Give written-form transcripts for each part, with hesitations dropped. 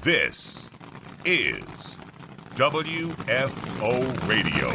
This is WFO Radio.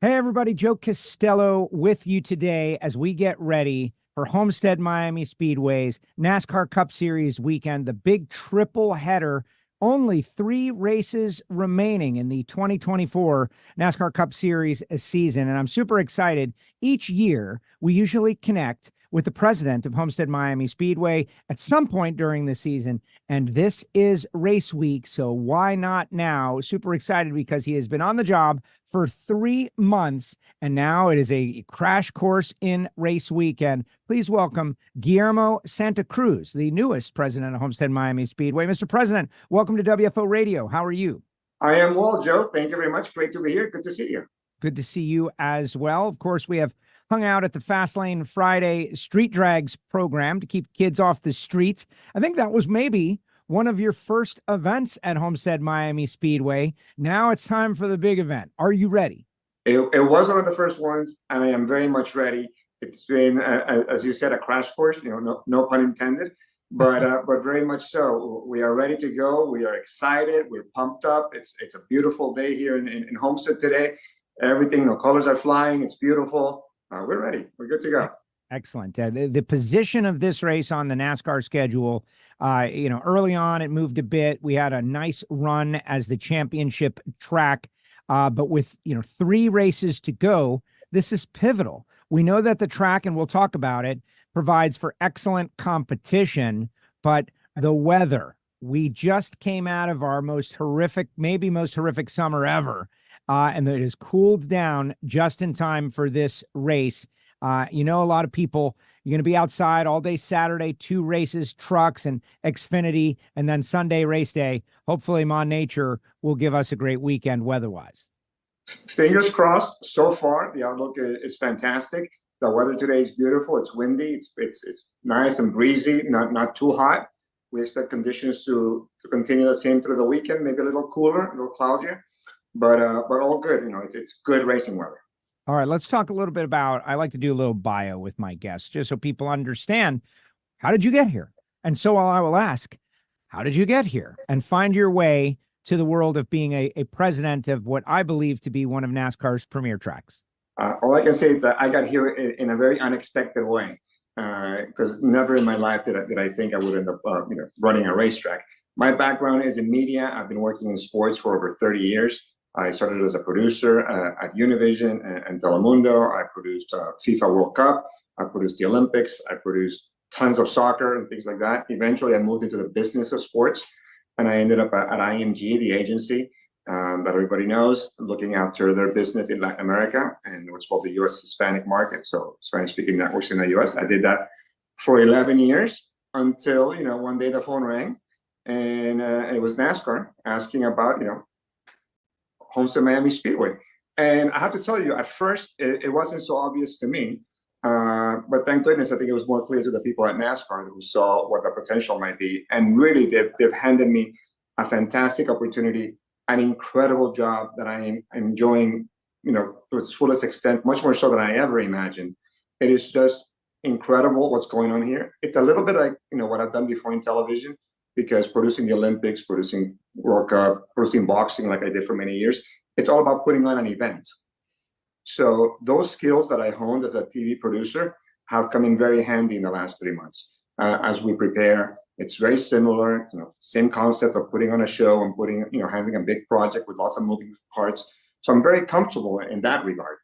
Hey everybody, Joe Castello with you today as we get ready for Homestead-Miami Speedway's NASCAR Cup Series weekend, the big triple header. Only 3 races remaining in the 2024 NASCAR Cup Series season, and I'm super excited. Each year, we usually connect with the president of Homestead-Miami Speedway at some point during the season, and this is race week, so why not now? Super excited because he has been on the job for 3 months, and now it is a crash course in race weekend. Please welcome Guillermo Santa Cruz, the newest president of Homestead-Miami Speedway. Mr. President, welcome to WFO Radio. How are you? I am well, Joe. Thank you very much. Great to be here. Good to see you. Good to see you as well. Of course, we have hung out at the Fastlane Friday Street Drags program to keep kids off the streets. I think that was maybe one of your first events at Homestead-Miami Speedway. Now it's time for the big event. Are you ready? It was one of the first ones, and I am very much ready. It's been, as you said, a crash course, no pun intended, but very much so. We are ready to go. We are excited. We're pumped up. It's a beautiful day here in Homestead today. Everything, the colors are flying. It's beautiful. We're ready. We're good to go. Excellent. The position of this race on the NASCAR schedule, early on it moved a bit. We had a nice run as the championship track, but with 3 races to go, this is pivotal. We know that the track, and we'll talk about it, provides for excellent competition, but the weather. We just came out of our most horrific summer ever. And it has cooled down just in time for this race. A lot of people, you're going to be outside all day Saturday, 2 races, trucks and Xfinity, and then Sunday race day. Hopefully, Mon Nature will give us a great weekend weather-wise. Fingers crossed. So far, the outlook is fantastic. The weather today is beautiful. It's windy. It's nice and breezy, not too hot. We expect conditions to continue the same through the weekend, maybe a little cooler, a little cloudier. But all good. It's good racing weather. All right, let's talk a little bit about, I like to do a little bio with my guests, just so people understand, how did you get here? And so I will ask, how did you get here? And find your way to the world of being a president of what I believe to be one of NASCAR's premier tracks. All I can say is that I got here in a very unexpected way, because never in my life did I think I would end up running a racetrack. My background is in media. I've been working in sports for over 30 years. I started as a producer at Univision and Telemundo. I produced FIFA World Cup. I produced the Olympics. I produced tons of soccer and things like that. Eventually, I moved into the business of sports, and I ended up at IMG, the agency that everybody knows, looking after their business in Latin America and what's called the U.S. Hispanic market, so Spanish-speaking networks in the U.S. I did that for 11 years until, one day the phone rang, and it was NASCAR asking about, Homestead-Miami Speedway. And I have to tell you, at first, it wasn't so obvious to me. But thank goodness, I think it was more clear to the people at NASCAR who saw what the potential might be. And really, they've handed me a fantastic opportunity, an incredible job that I am enjoying, to its fullest extent, much more so than I ever imagined. It is just incredible what's going on here. It's a little bit like, what I've done before in television, because producing the Olympics, producing World Cup, producing boxing like I did for many years, it's all about putting on an event. So those skills that I honed as a TV producer have come in very handy in the last 3 months. As we prepare, it's very similar, same concept of putting on a show and having a big project with lots of moving parts. So I'm very comfortable in that regard.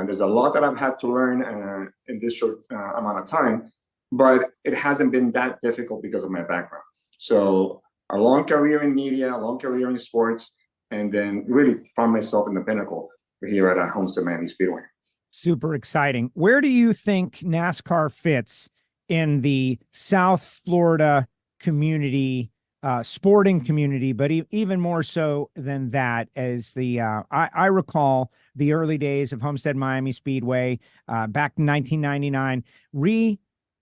There's a lot that I've had to learn in this short amount of time, but it hasn't been that difficult because of my background. So a long career in media, a long career in sports, and then really found myself in the pinnacle here at Homestead-Miami Speedway. Super exciting. Where do you think NASCAR fits in the South Florida community, sporting community, but even more so than that, as I recall the early days of Homestead-Miami Speedway back in 1999,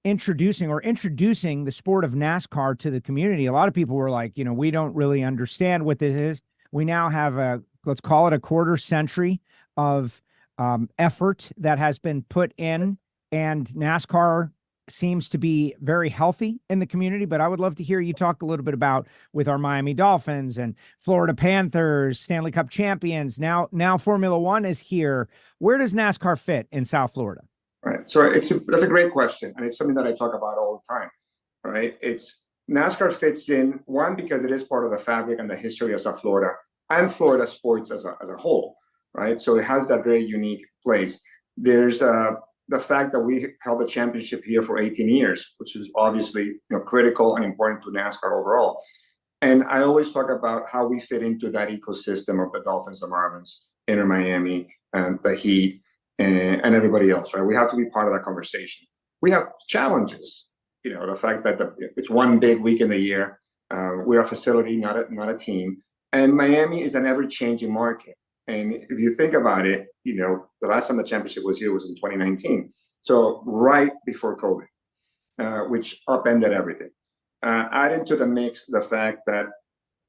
introducing the sport of NASCAR to the community. A lot of people were like, we don't really understand what this is. We now have let's call it a quarter century of effort that has been put in, and NASCAR seems to be very healthy in the community, but I would love to hear you talk a little bit about with our Miami Dolphins and Florida Panthers, Stanley Cup champions. Now Formula One is here. Where does NASCAR fit in South Florida? Right. So that's a great question. And it's something that I talk about all the time, right? NASCAR fits in, one, because it is part of the fabric and the history of South Florida and Florida sports as a whole, right? So it has that very unique place. There's the fact that we held the championship here for 18 years, which is obviously critical and important to NASCAR overall. And I always talk about how we fit into that ecosystem of the Dolphins, the Marlins, Inter Miami, and the Heat, and everybody else, right? We have to be part of that conversation. We have challenges, the fact that it's one big week in the year. We're a facility, not a team. And Miami is an ever-changing market. And if you think about it, the last time the championship was here was in 2019. So right before COVID, which upended everything. Add into the mix the fact that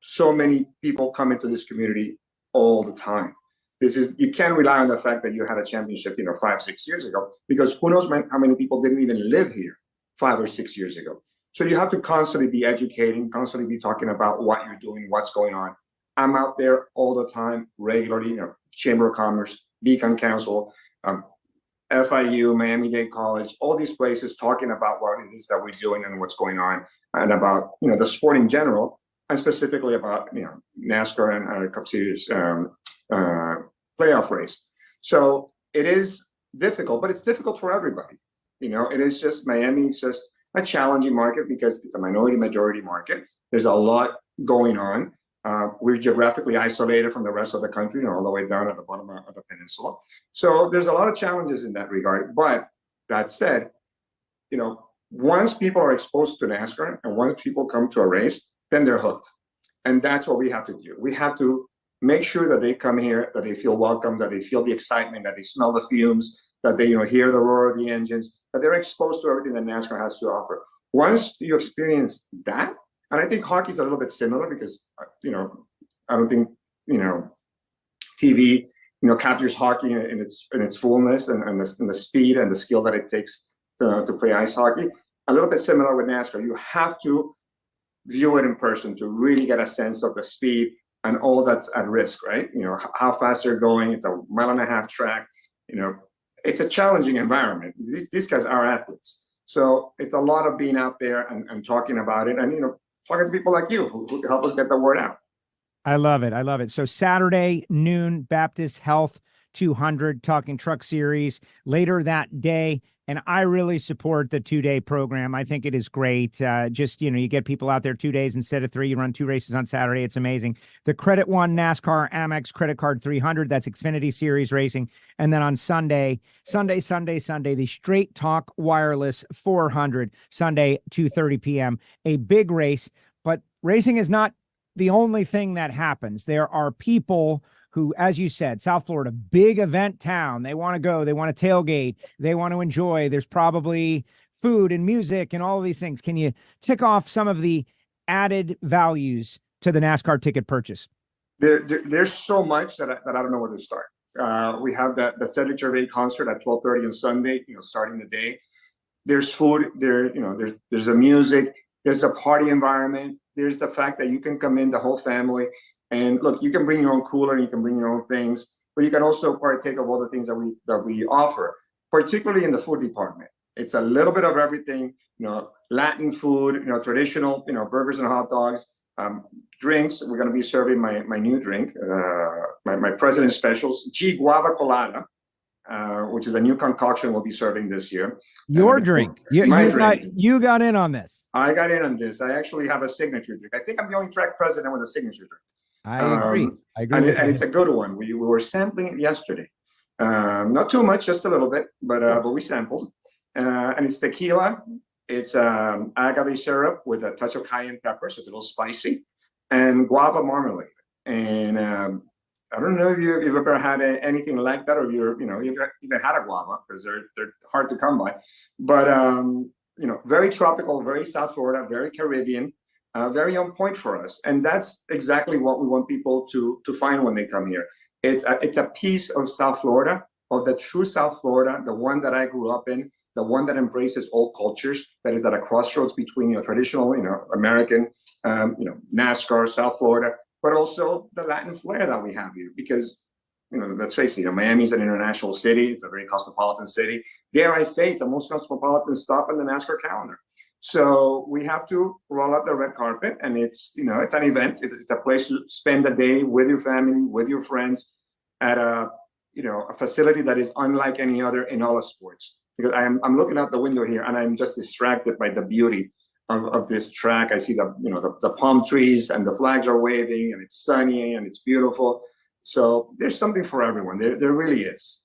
so many people come into this community all the time. You can't rely on the fact that you had a championship, 5-6 years ago, because who knows how many people didn't even live here 5 or 6 years ago. So you have to constantly be educating, constantly be talking about what you're doing, what's going on. I'm out there all the time, regularly, Chamber of Commerce, Beacon Council, FIU, Miami-Dade College, all these places talking about what it is that we're doing and what's going on, and about, the sport in general, and specifically about, NASCAR and our Cup Series playoff race. So it is difficult, but it's difficult for everybody. It is just, Miami is just a challenging market because it's a minority-majority market. There's a lot going on. We're geographically isolated from the rest of the country, all the way down at the bottom of the peninsula. So there's a lot of challenges in that regard. But that said, once people are exposed to NASCAR and once people come to a race, then they're hooked. And that's what we have to do. We have to make sure that they come here, that they feel welcome, that they feel the excitement, that they smell the fumes, that they hear the roar of the engines, that they're exposed to everything that NASCAR has to offer. Once you experience that, and I think hockey's a little bit similar because, I don't think, TV, captures hockey in its fullness and the speed and the skill that it takes to play ice hockey. A little bit similar with NASCAR. You have to view it in person to really get a sense of the speed and all that's at risk, right? How fast they're going. It's a 1.5 mile track. It's a challenging environment. These guys are athletes. So it's a lot of being out there and talking about it and, talking to people like you who help us get the word out. I love it. I love it. So Saturday noon, Baptist Health 200, Talking Truck Series later that day. And I really support the 2-day program. I think it is great. You get people out there 2 days instead of 3. You run 2 races on Saturday. It's amazing. The Credit One NASCAR Amex Credit Card 300, that's Xfinity Series racing. And then on Sunday, the Straight Talk Wireless 400, Sunday, 2:30 p.m. A big race, but racing is not the only thing that happens. There are people who, as you said, South Florida, big event town. They want to go, they want to tailgate, they want to enjoy. There's probably food and music and all of these things. Can you tick off some of the added values to the NASCAR ticket purchase? There's so much that I don't know where to start. We have the Cedric Gervais concert at 12:30 on Sunday, starting the day. There's food, there's the music, there's a party environment. There's the fact that you can come in, the whole family. And look, you can bring your own cooler, you can bring your own things, but you can also partake of all the things that we offer, particularly in the food department. It's a little bit of everything, Latin food, traditional, burgers and hot dogs, drinks. We're going to be serving my new drink, my President Specials, G Guava Colada, which is a new concoction we'll be serving this year. Your drink. You got in on this. I got in on this. I actually have a signature drink. I think I'm the only track president with a signature drink. I agree. And it's a good one. We were sampling it yesterday. Not too much, just a little bit, but we sampled. And it's tequila. It's agave syrup with a touch of cayenne pepper, so it's a little spicy, and guava marmalade. And I don't know if you've ever had anything like that, or you've even had a guava, because they're hard to come by. But very tropical, very South Florida, very Caribbean. Very on point for us. And that's exactly what we want people to find when they come here. It's a piece of South Florida of the true South Florida, the one that I grew up in, the one that embraces all cultures, that is at a crossroads between, traditional, American, NASCAR, South Florida, but also the Latin flair that we have here. Because, let's face it, Miami is an international city. It's a very cosmopolitan city. Dare I say, it's the most cosmopolitan stop in the NASCAR calendar. So we have to roll out the red carpet, and it's an event. It's a place to spend a day with your family, with your friends, at a facility that is unlike any other in all of sports. Because I'm looking out the window here, and I'm just distracted by the beauty of this track. I see the palm trees, and the flags are waving, and it's sunny, and it's beautiful. So there's something for everyone. There really is.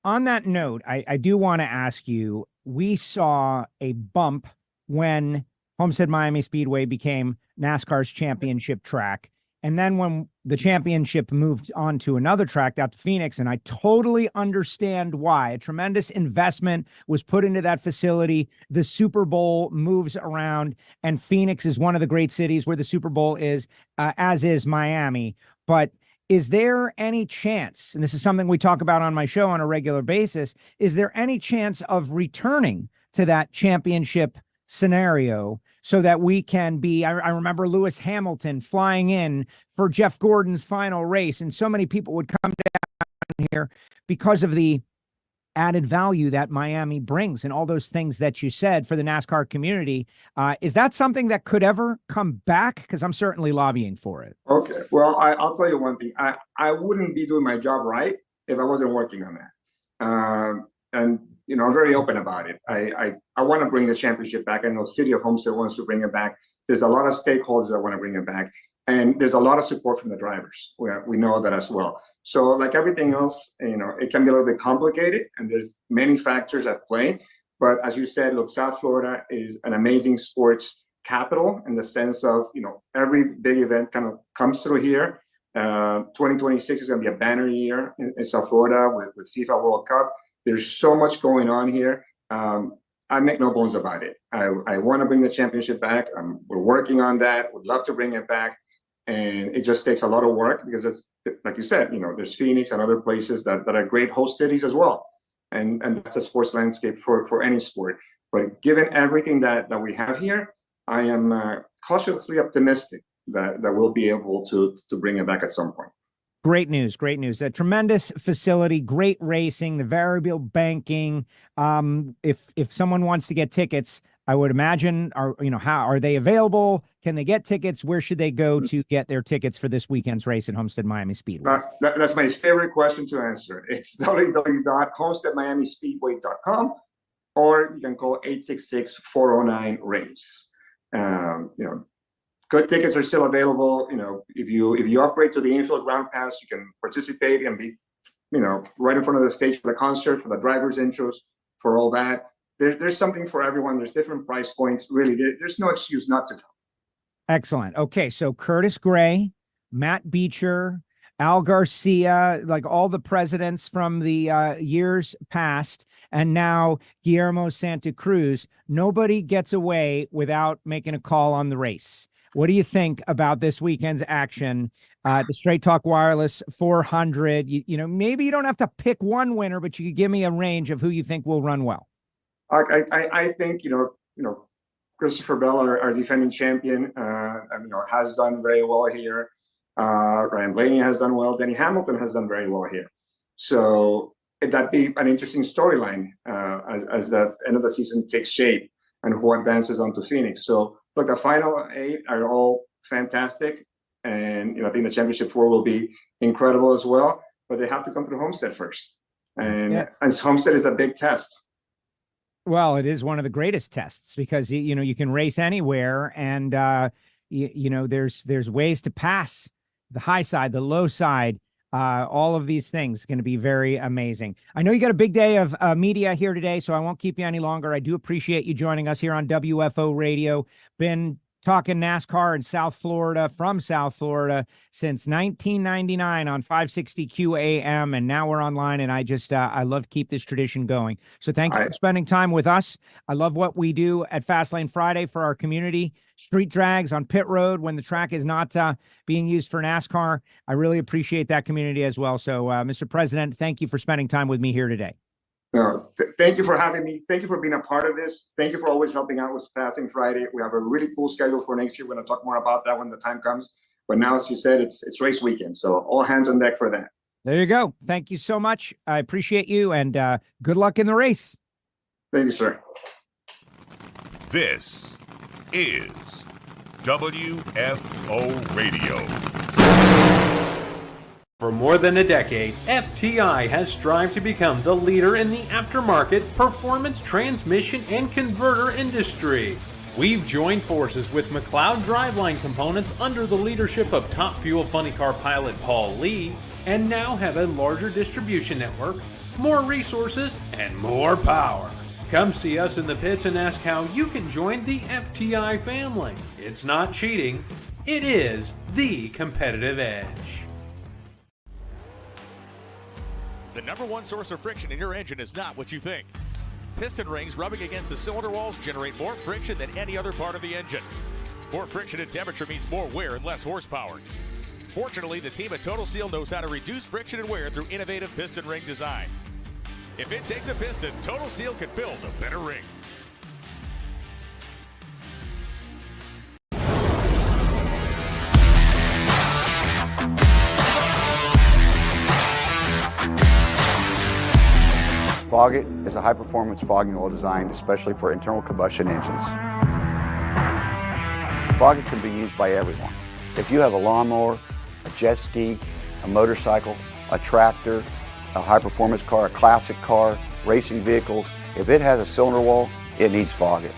On that note, I do want to ask you, we saw a bump when Homestead-Miami Speedway became NASCAR's championship track. And then when the championship moved on to another track out to Phoenix, and I totally understand why. A tremendous investment was put into that facility. The Super Bowl moves around, and Phoenix is one of the great cities where the Super Bowl is, as is Miami. But is there any chance, and this is something we talk about on my show on a regular basis, is there any chance of returning to that championship scenario so that we can be, I remember Lewis Hamilton flying in for Jeff Gordon's final race, and so many people would come down here because of the added value that Miami brings and all those things that you said for the NASCAR community. Is that something that could ever come back? Because I'm certainly lobbying for it. Okay. Well, I'll tell you one thing. I wouldn't be doing my job right if I wasn't working on that. And I'm very open about it. I want to bring the championship back. I know City of Homestead wants to bring it back. There's a lot of stakeholders that want to bring it back. And there's a lot of support from the drivers. We know that as well. So like everything else, it can be a little bit complicated, and there's many factors at play. But as you said, look, South Florida is an amazing sports capital in the sense of, every big event kind of comes through here. 2026 is going to be a banner year in South Florida with FIFA World Cup. There's so much going on here. I make no bones about it. I want to bring the championship back. We're working on that. Would love to bring it back. And it just takes a lot of work because, it's, like you said, there's Phoenix and other places that are great host cities as well. And that's a sports landscape for any sport. But given everything that we have here, I am cautiously optimistic that we'll be able to bring it back at some point. Great news. Great news. A tremendous facility, great racing, the variable banking. If someone wants to get tickets, I would imagine, how are they available? Can they get tickets? Where should they go to get their tickets for this weekend's race at Homestead-Miami Speedway? That's my favorite question to answer. It's www.homesteadmiamispeedway.com, or you can call 866-409-RACE. Good tickets are still available. If you operate to the infield ground pass, you can participate and be, right in front of the stage for the concert, for the driver's intros, for all that. There's something for everyone. There's different price points. Really, there's no excuse not to come. Excellent. Okay, so Curtis Gray, Matt Beecher, Al Garcia, like all the presidents from the years past, and now Guillermo Santa Cruz. Nobody gets away without making a call on the race. What do you think about this weekend's action? The Straight Talk Wireless 400. Maybe you don't have to pick one winner, but you could give me a range of who you think will run well. I think Christopher Bell, our defending champion, has done very well here. Ryan Blaney has done well. Denny Hamilton has done very well here. So that'd be an interesting storyline as the end of the season takes shape and who advances onto Phoenix. So look, the final 8 are all fantastic, and I think the championship 4 will be incredible as well. But they have to come through Homestead first, and Homestead is a big test. Well, it is one of the greatest tests because, you can race anywhere, and, there's ways to pass the high side, the low side, all of these things going to be very amazing. I know you got a big day of media here today, so I won't keep you any longer. I do appreciate you joining us here on WFO Radio. Been talking NASCAR in South Florida, from South Florida, since 1999 on 560 QAM, and now we're online, and I love to keep this tradition going. So thank you for spending time with us. I love what we do at Fastlane Friday for our community. Street drags on pit road when the track is not being used for NASCAR. I really appreciate that community as well. So, Mr. President, thank you for spending time with me here today. No, thank you for having me. Thank you for being a part of this. Thank you for always helping out with Passing Friday. We have a really cool schedule for next year. We're going to talk more about that when the time comes. But now, as you said, it's race weekend. So all hands on deck for that. There you go. Thank you so much. I appreciate you, and good luck in the race. Thank you, sir. This is WFO Radio. For more than a decade, FTI has strived to become the leader in the aftermarket performance transmission and converter industry. We've joined forces with McLeod Driveline Components under the leadership of Top Fuel Funny Car pilot Paul Lee, and now have a larger distribution network, more resources, and more power. Come see us in the pits and ask how you can join the FTI family. It's not cheating, it is the competitive edge. The number one source of friction in your engine is not what you think. Piston rings rubbing against the cylinder walls generate more friction than any other part of the engine. More friction and temperature means more wear and less horsepower. Fortunately, the team at Total Seal knows how to reduce friction and wear through innovative piston ring design. If it takes a piston, Total Seal can build a better ring. Foggit is a high-performance fogging oil designed especially for internal combustion engines. Foggit can be used by everyone. If you have a lawnmower, a jet ski, a motorcycle, a tractor, a high-performance car, a classic car, racing vehicles, if it has a cylinder wall, it needs Foggit.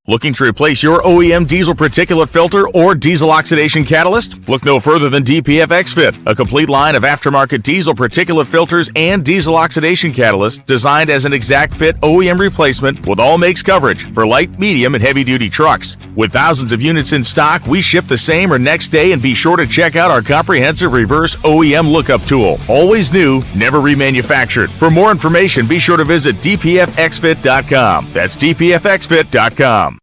Looking to replace your OEM diesel particulate filter or diesel oxidation catalyst? Look no further than DPF X-Fit, a complete line of aftermarket diesel particulate filters and diesel oxidation catalysts designed as an exact fit OEM replacement with all makes coverage for light, medium, and heavy-duty trucks. With thousands of units in stock, we ship the same or next day, and be sure to check out our comprehensive reverse OEM lookup tool. Always new, never remanufactured. For more information, be sure to visit dpfxfit.com. That's dpfxfit.com.